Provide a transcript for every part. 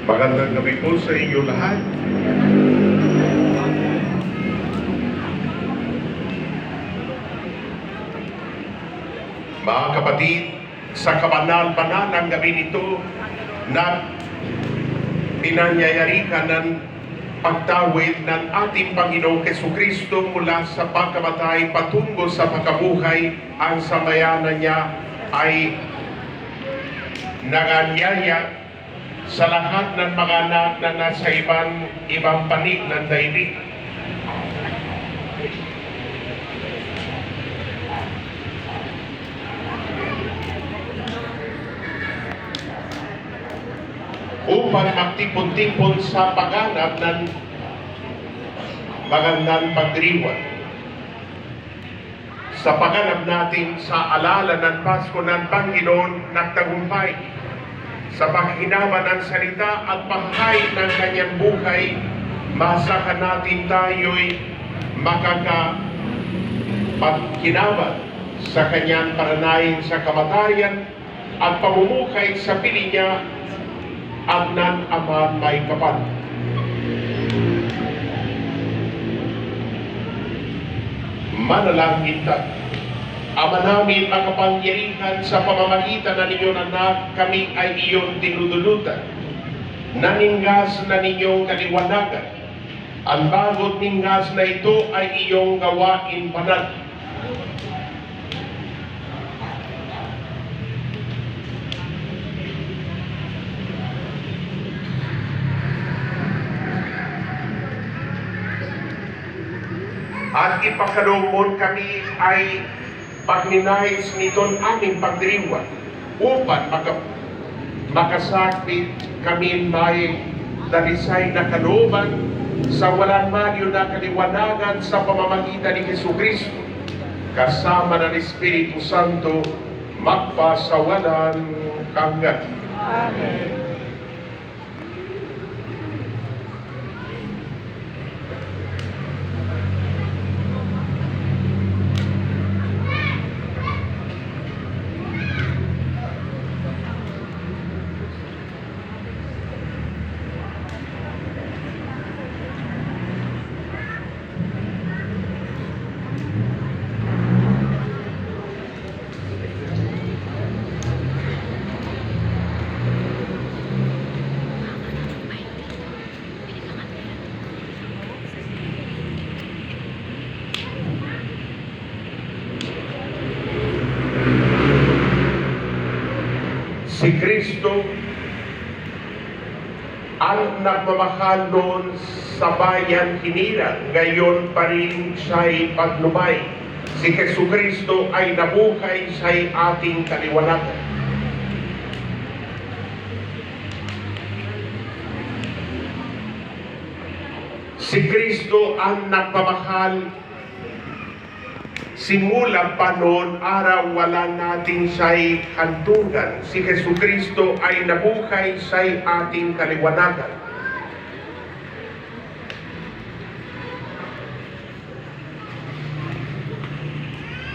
Magandang gabi po sa inyo lahat. Mga kapatid, sa kabanal-banal ng gabi nito na pinanyayarihan ng pagtawid ng ating Panginoong Jesucristo mula sa pagkamatay patungo sa pagkabuhay, ang sambayanan niya ay naganyaya sa lahat ng mga anak na nasa ibang panig ng daigdig. Upang magtipon-tipon sa pagganap ng magandang pagdiriwang. Sa pagganap natin sa alala ng Pasko ng Panginoon nagtagumpay, sa paghinama ng salita at pagkain ng kanyang buhay, masakan natin tayo'y makakapaghinama sa kanyang pananahin sa kamatayan at pamumuhay sa piling niya at ng Ama may kapal. Manalangin tayo. Ama namin ang kapangyarihan sa pamamagitan ng inyong anak, kami ay iyong dinudulutan. Naningas na ninyong kaliwanagan. Ang bagot ningas na ito ay iyong gawain banal. At ipakalumon kami ay pagninais niton aming pagdiriwang upang makasakit kami may dalisay na kalooban sa walang malyo na kaliwanagan sa pamamagitan ni Jesucristo kasama ng Espiritu Santo magpasawalang hanggan. Amen. Si Kristo ang nagmamahal noon sa bayan hinirang, ngayon pa rin siya'y pagnumay. Si Jesucristo ay nabuhay siya'y ating kaliwanagan. Si Kristo ang nagmamahal simula pa noon, araw wala natin siya'y hantungan. Si Jesucristo ay nabuhay siya'y ating kaliwanagan.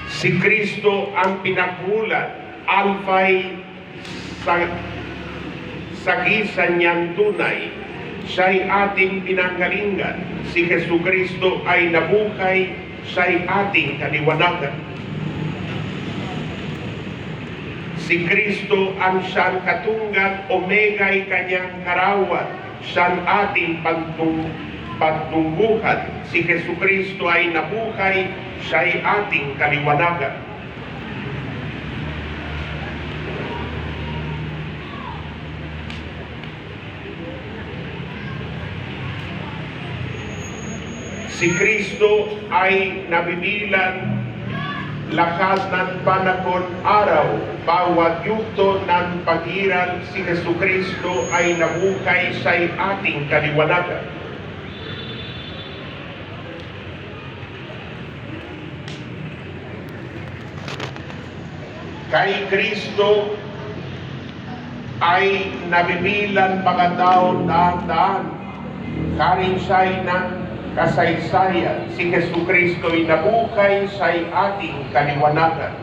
Si Kristo ang pinakulan, alphay sagisan niyang tunay. Siya'y ating pinanggalingan. Si Jesucristo ay nabuhay siya'y ating kaliwanagan. Si Kristo ang siyang katunggat, omega'y kanyang karawan, siyang ating pagtungguhan. Si Jesucristo ay nabuhay, siya'y ating kaliwanagan. Si Kristo ay nabibilang lakas ng panahon araw, bawat yugto ng pag-iral. Si Jesucristo ay nabuhay siya'y ating kaliwanagan. Kay Kristo ay nabibilang mga taon daan-daan, karing siya'y ng kasaysayan. Si Jesucristo ay nabuhay siya'y ating kaliwanagan.